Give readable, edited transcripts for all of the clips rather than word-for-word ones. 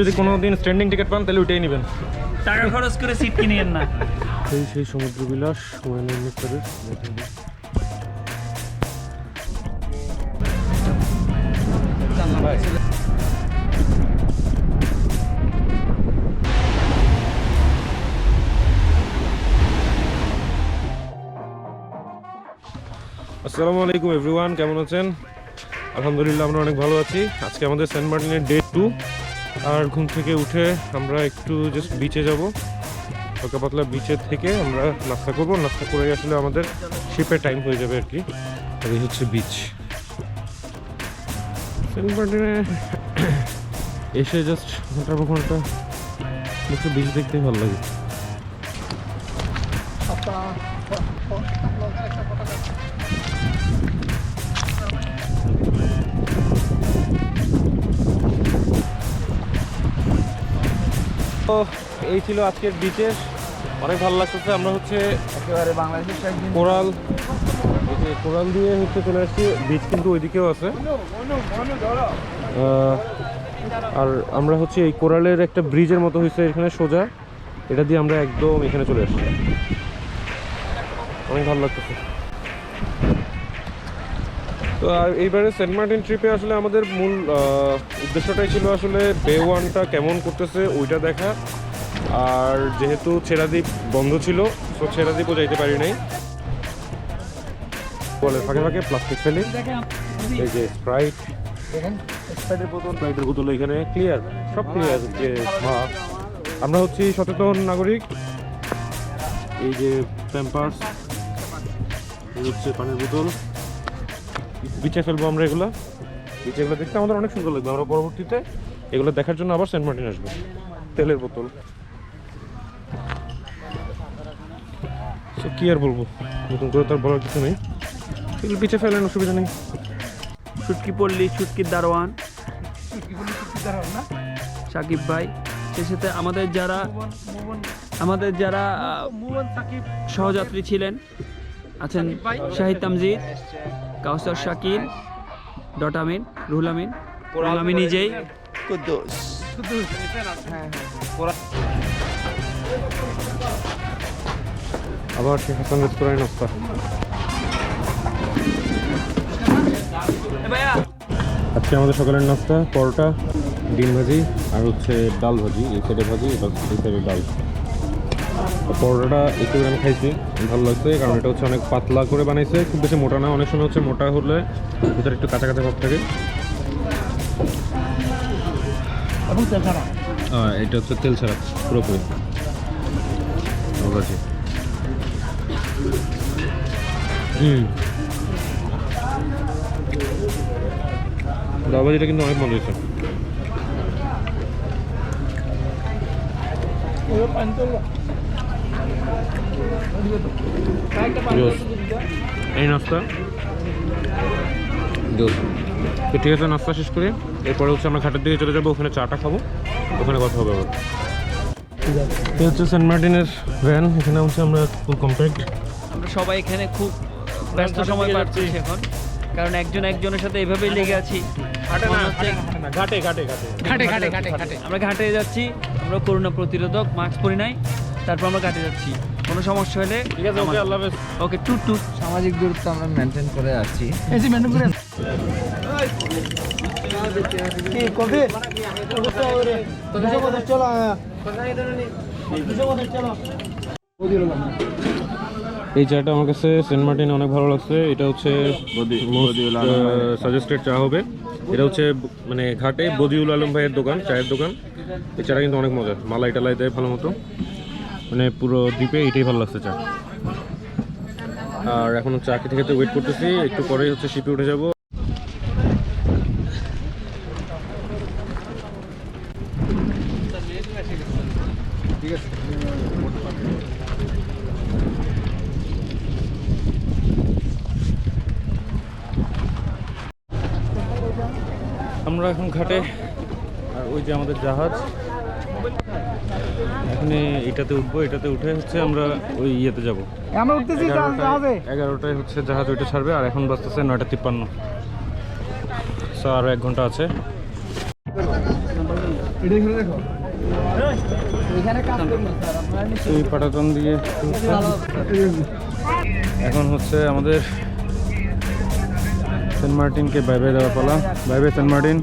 যদি কোনোদিন standing ticket পান তাহলে ওইটাই নেবেন। টাকা খরচ করে সিট কিনেন না। সেই সমুদ্র বিলাস হুমায়ুন মিত্রের। আসসালামু আলাইকুম এভরিওয়ান, কেমন আছেন? আলহামদুলিল্লাহ আমরা অনেক ভালো আছি। আজকে আমাদের সেন্ট মার্টিনের ডে 2, আর ঘুম থেকে উঠে আমরা একটু জাস্ট বিচে যাব। হালকা পাতলা বিচের থেকে আমরা নাস্তা করবো, নাস্তা করে আসলে আমাদের শিপের টাইম হয়ে যাবে আর কি। আর এই হচ্ছে বিচ। সেন্ট মার্টিনে এসে জাস্ট ঘন্টার পর ঘন্টা একটু বিচ দেখতেই ভালো লাগে। তো এই ছিল আজকের বিচের, অনেক ভালো লাগতেছে। আমরা হচ্ছে একেবারে বাংলাদেশের কোরাল দিয়ে হচ্ছে চলে আসছি। বিচ কিন্তু ওইদিকেও আছে, আর আমরা হচ্ছে এই কোরালের একটা ব্রিজের মতো হয়েছে এখানে সোজা, এটা দিয়ে আমরা একদম এখানে চলে আসছি। অনেক ভালো লাগতেছে। তো আর এইবারে সেন্ট মার্টিন ট্রিপে আসলে আমাদের মূল উদ্দেশ্যটাই ছিল আসলে বে ওয়ানটা কেমন করতেছে ওইটা দেখা। আর যেহেতু ছেড়াদ্বীপ বন্ধ ছিল, তো ছেড়াদ্বীপও যাইতে পারি নাই। বলে ফাঁকে ফাঁকে প্লাস্টিক ফেলে, এই যে স্প্রাইটের বোতল এখানে ক্লিয়ার, সব ক্লিয়ার। যে আমরা হচ্ছি সচেতন নাগরিক। এই যে প্যাম্পার্স, এই হচ্ছে পানির বোতল, বিচে ফেলবো আমরা এগুলো। বিচে এগুলো দেখতে আমাদের অনেক সুন্দর লাগবে। আমরা পরবর্তীতে এগুলো দেখার জন্য আবার সেন্ট মার্টিন আসবো। তেলের বোতল, কি আর বলবো, নতুন করে তার বলার কিছু নেই। এগুলো বিচে ফেলেন, অসুবিধা নেই। ছুটকি পল্লী, ছুটকির দারোয়ান না সাকিব ভাই, সে সাথে আমাদের যারা সহযাত্রী ছিলেন আছেন শাহিদ তামজিদ, কাউসার শাকিল, ডটামিন, রুহুল আমিন, আমি নিজেই কুদ্দুস। আবার শেখ হাসান রেস্তোরাঁয় নাস্তা। আজকে আমাদের সকালের নাস্তা পরোটা, ডিম ভাজি আর হচ্ছে ডাল ভাজি। এই সাইডে ভাজি, এই সাইডে ডাল। পরোটাটা একটু আমি খাইছি, ভালো লাগছে, কারণ এটা হচ্ছে অনেক পাতলা করে বানাইছে, খুব বেশি মোটা না। অনেক সময় হচ্ছে মোটা হলে ভিতরে একটু কাঁচা কাঁচা ভাব থাকে। এটা হচ্ছে তেল ছাড়া পুরোপুরি ভাজি। ডাল ভাজিটা কিন্তু অনেক মজা হয়েছে। এই নাস্তা তো ঠিক আছে, নাস্তা শেষ করে এরপরে হচ্ছে আমরা ঘাটের দিকে চলে যাবো, ওখানে চাটা খাবো, ওখানে কথা হবে আবার। এই হচ্ছে সেন্ট মার্টিনের ভ্যান, এখানে হচ্ছে আমরা ফুল কমপ্লিট। আমরা সবাই এখানে খুব ব্যস্ত সময় পাচ্ছি এখন, কারণ একজন একজনের সাথে এভাবেই লেগে আছি। আমরা ঘাটে যাচ্ছি, আমরা করোনা প্রতিরোধক মাস্ক পরি নাই, তারপর আমরা ঘাটে যাচ্ছি। কোনো সমস্যা হলে ঠিক আছে, ওকে, আল্লাহ হাফেজ। ওকে, টুট সামাজিক দূরত্ব আমরা মেনটেন করে আছি। এই চাটা আমার কাছে সেন্ট মার্টিনে অনেক ভালো লাগছে। এটা হচ্ছে সাজেস্টেড চা হবে। এটা হচ্ছে মানে ঘাটে বদিউল আলম ভাইয়ের দোকান, চায়ের দোকান। এই চাটা কিন্তু অনেক মজা, মালাই টালাই দেয় ভালো মতো, মানে পুরো দ্বীপে এটাই ভালো লাগছে চা। আর এখন চা খেতে খেতে ওয়েট করতেছি, একটু পরেই হচ্ছে শিপে উঠে যাব। ঠিক আছে, আমরা এখন ঘাটে, আর ওই যে আমাদের জাহাজ, এখানে এটাতে উঠবো। এটাতে উঠে হচ্ছে আমরা ওই ইয়েতে যাবো। আমরা উঠতেছি 11টায় হচ্ছে জাহাজ ওইটা ছাড়বে, আর এখন বাজতেছে 9:53। আর 1 ঘন্টা আছে। এখানে কাজ করুন স্যার আপনারা এই পাটাতন দিয়ে এখন হচ্ছে আমাদের সেন্ট মার্টিনকে বাই বাই দেওয়া পালা। Bye bye Saint Martin.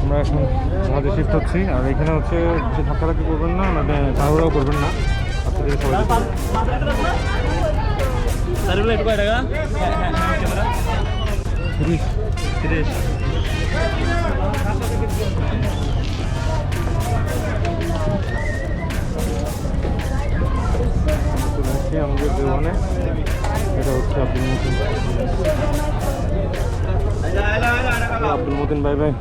আমরা এখন জাহাজে শিফট হচ্ছি, আর এখানে হচ্ছে বেশি ধাক্কাধাক্কি করবেন না, মানে তাড়াহুড়াও করবেন না, আস্তে ধীরে সবাই যেতে হবে। একটু কয় টাকা? ক্যামেরা 30 30। চলে আসছি আমাদের দেওয়ানে। এটা হচ্ছে আব্দুল মতিন। আব্দুল মতিন বাই বাই।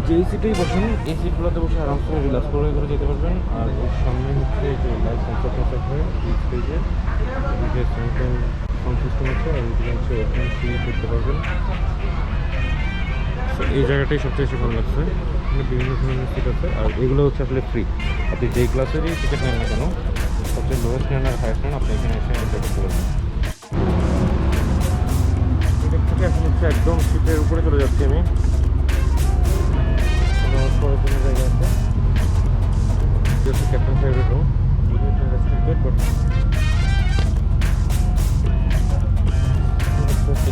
যেই সিটেই বসেন এই সিটগুলোতে বসে আরামসে রিল্যাক্স করে যেতে পারবেন। আর ওর সামনে হচ্ছে যে লাইভ কনসার্ট হয়ে এই স্টেজে যে সাউন্ড সিস্টেম আছে, আর এদিকে হচ্ছে ওখানে শুয়ে করতে পারবেন। তো এই জায়গাটাই সবচেয়ে বেশি ভালো লাগছে। এখানে বিভিন্ন ধরনের সিট আছে, আর এগুলো হচ্ছে আসলে ফ্রি। আপনি যেই ক্লাসেরই টিকিট নেন না কেন, সবচেয়ে লোয়েস্ট নেন আর হাইয়েস্ট নেন, আপনি এখানে এসে এনজয় করতে পারবেন। টিকিট থেকে এখন হচ্ছে একদম সিটের উপরে চলে যাচ্ছি আমি। পরের জন্য জায়গা আছে, ক্যাপ্টেন সাহেবের রুম,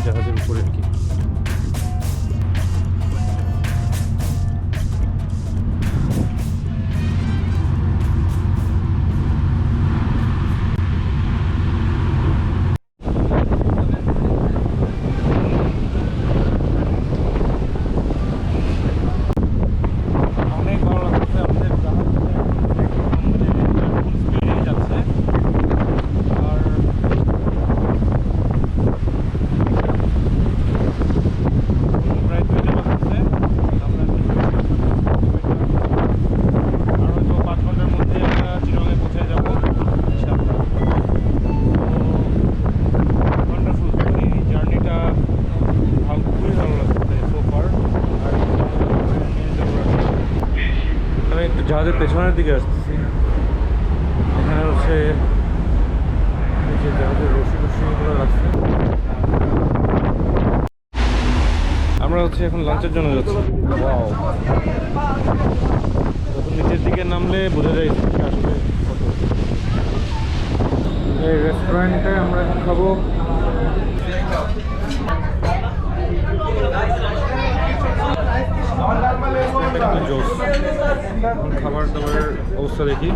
জাহাজের উপরে আর কি। জাহাজের পেছনের দিকে আসতেছি। এখানে হচ্ছে যে জাহাজের রশিগুলো রাখছে। আমরা হচ্ছে এখন লাঞ্চের জন্য যাচ্ছি। যখন নিচের দিকে নামলে বোঝা যায় আসলে কত। এই রেস্টুরেন্টে আমরা এখন খাবো জোস। খাবার দাবারের অবস্থা দেখি।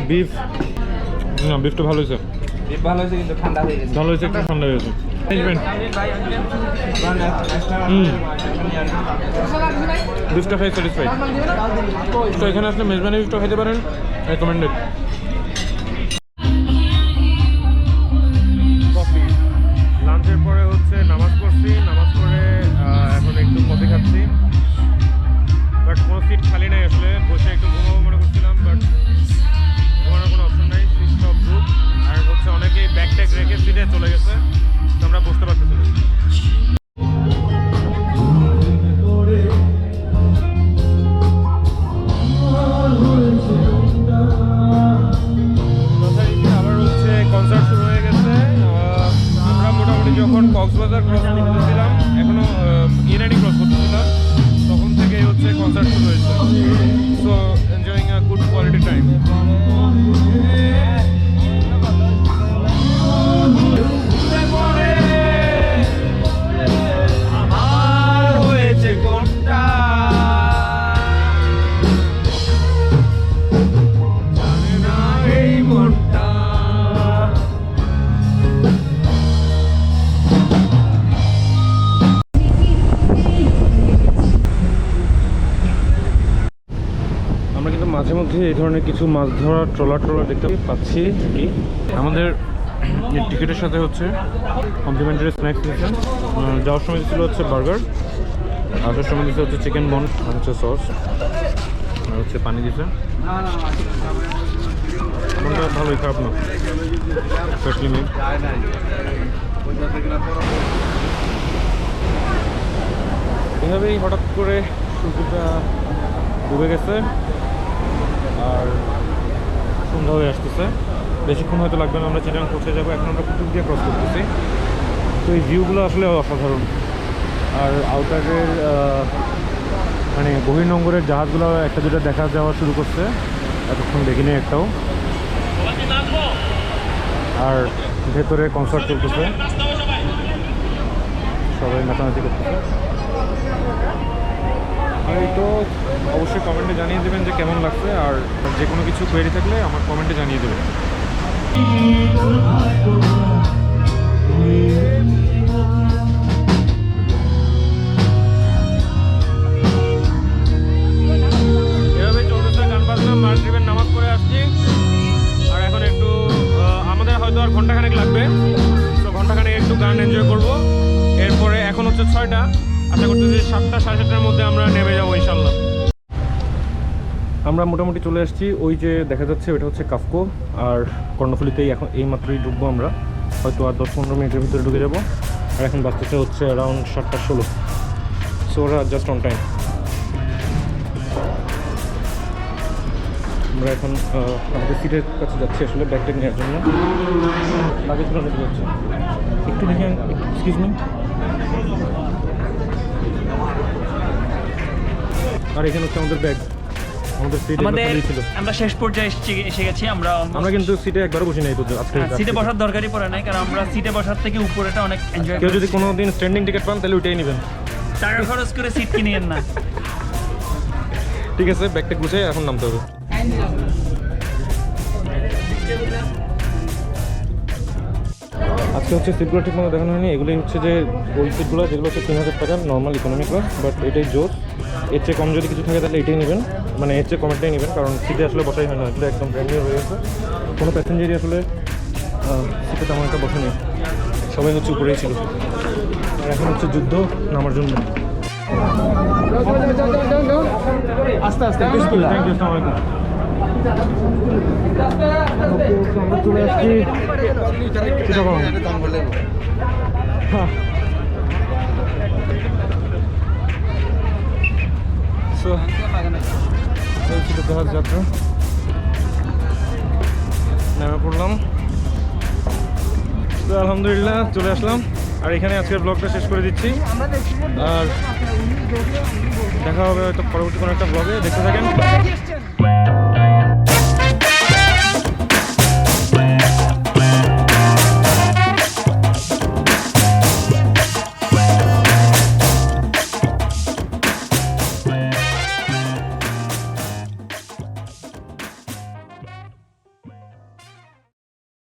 বিফ, না বিফটা ভালো হয়েছে। ভালো হয়েছে কিন্তু ঠান্ডা হয়ে গেছে। ভালো হয়েছে, একটু ঠান্ডা হয়ে গেছে। বিফটা খাই স্যাটিসফাইড। তো এখানে আসলে মেজবানি বিফটা খাইতে পারেন, রেকমেন্ডেড। লাঞ্চের পরে হচ্ছে নামাজ পড়ছি, নামাজ পড়ে এখন একটু কফি খাচ্ছি। বাট কোনো সিট খালি নাই, আসলে বসে একটু ঘুমাবো মনে করছিলাম, বাট ঘুমানোর কোনো অপশন নাই, সিট সব বুক। আর হচ্ছে অনেকেই ব্যাগ ট্যাগ রেখে সিটে চলে গেছে, তো আমরা বসতে পারতেছি না। আবার হচ্ছে কনসার্ট শুরু হয়ে গেছে। আমরা মোটামুটি যখন কক্সবাজার ক্রস করতেছিলাম, এখনো ইরানি ক্রস করতেছিলাম, তখন থেকেই হচ্ছে কনসার্ট শুরু হয়েছে। So enjoying a good quality time. মাঝে মধ্যে এই ধরনের কিছু মাছ ধরার ট্রলার দেখতে পাচ্ছি কি। আমাদের টিকিটের সাথে হচ্ছে কমপ্লিমেন্টারি স্ন্যাক্স দিয়েছে। যাওয়ার সময় দিচ্ছিল হচ্ছে বার্গার, আসার সময় দিচ্ছে হচ্ছে চিকেন বন, আর হচ্ছে সস, আর হচ্ছে পানি দিচ্ছে। মনটা ভালোই খারাপ না, স্পেশালি মি। এভাবেই হঠাৎ করে সূর্যটা ডুবে গেছে আর সন্ধ্যা হয়ে আসতেছে। বেশিক্ষণ হয়তো লাগবে না, আমরা চিটাগাং পৌঁছে যাবো। এখন আমরা পুকুর দিয়ে ক্রস করতেছি। তো এই ভিউগুলো আসলে অসাধারণ। আর আউটারের মানে বহির্নোঙরের জাহাজগুলো একটা দুটো দেখা যাওয়া শুরু করছে, এতক্ষণ দেখিনি একটাও। আর ভেতরে কনসার্ট চলতেছে, সবাই নাচানাচি করতেছে। আর এই তো অবশ্যই কমেন্টে জানিয়ে দেবেন যে কেমন লাগছে, আর যে কোনো কিছু কোয়েরি থাকলে আমার কমেন্টে জানিয়ে দেবেন। এভাবে চলতেছে গান বাজনা, মাগরিবের নামাজ পড়ে আসছি। আর এখন একটু আমাদের হয়তো আর ঘন্টাখানেক লাগবে, তো ঘন্টাখানেক একটু গান এনজয় করব। এরপরে এখন হচ্ছে 6টা, আশা করতেছি 7টা সাড়ে 7টার মধ্যে আমরা নেমে যাবো ইনশাল্লাহ। আমরা মোটামুটি চলে আসছি। ওই যে দেখা যাচ্ছে ওটা হচ্ছে কাফকো, আর কর্ণফুলিতেই এখন এই মাত্রই ঢুকবো আমরা, হয়তো আর 10-15 মিনিটের ভিতরে ঢুকে যাবো। আর এখন বাজতেছে হচ্ছে অ্যারাউন্ড 7টা 16, সো ওরা জাস্ট অন টাইম। আমরা এখন আমাদের সিটের কাছে যাচ্ছি আসলে ব্যাগ ট্যাগ নেওয়ার জন্য, লাগেজগুলো নিতে যাচ্ছি। একটু দেখি, এক্সকিউজ মি। আর এখানে হচ্ছে আমাদের ব্যাগ, আমাদের সিট ছিল। আমরা শেষ পর্যায়ে এসে গেছি। আমরা কিন্তু সিটে একবারও বসি নাই তো আজকে। সিটে বসার দরকারই পড়ে নাই, কারণ আমরা সিটে বসার থেকে উপরেটা অনেক এনজয় কেউ যদি কোনো দিন স্ট্যান্ডিং টিকিট পান তাহলে ওইটাই নেবেন, টাকা খরচ করে সিট কিনেন না। ঠিক আছে, ব্যাগটা গুছিয়ে এখন নামতে হবে। আজকে হচ্ছে সিটগুলো ঠিক মতো দেখানো হয়নি। এগুলোই হচ্ছে যে ওই সিটগুলো যেগুলো হচ্ছে 3000 টাকা নর্মাল ইকোনমি ক্লাস, বাট এটাই জোর। এর চেয়ে কম যদি কিছু থাকে তাহলে এটাই নেবেন, মানে এর চেয়ে কমেরটাই নেবেন, কারণ সিটে আসলে বসাই হয় না, এগুলো একদম ব্র্যান্ড নিউ হয়ে গেছে। কোনো প্যাসেঞ্জারই আসলে সিটে তেমন একটা বসেনি, সবাই হচ্ছে উপরেই ছিল। আর এখন হচ্ছে যুদ্ধ নামার জন্য। আস্তে আস্তে থ্যাংক ইউ, আসসালামু আলাইকুম। আমরা চলে আসছি চিটাগং। ছিল জাহাজ যাত্রা, নেমে পড়লাম। তো আলহামদুলিল্লাহ চলে আসলাম। আর এখানে আজকের ব্লগটা শেষ করে দিচ্ছি, আর দেখা হবে হয়তো পরবর্তী কোনো একটা ব্লগে। দেখতে থাকেন।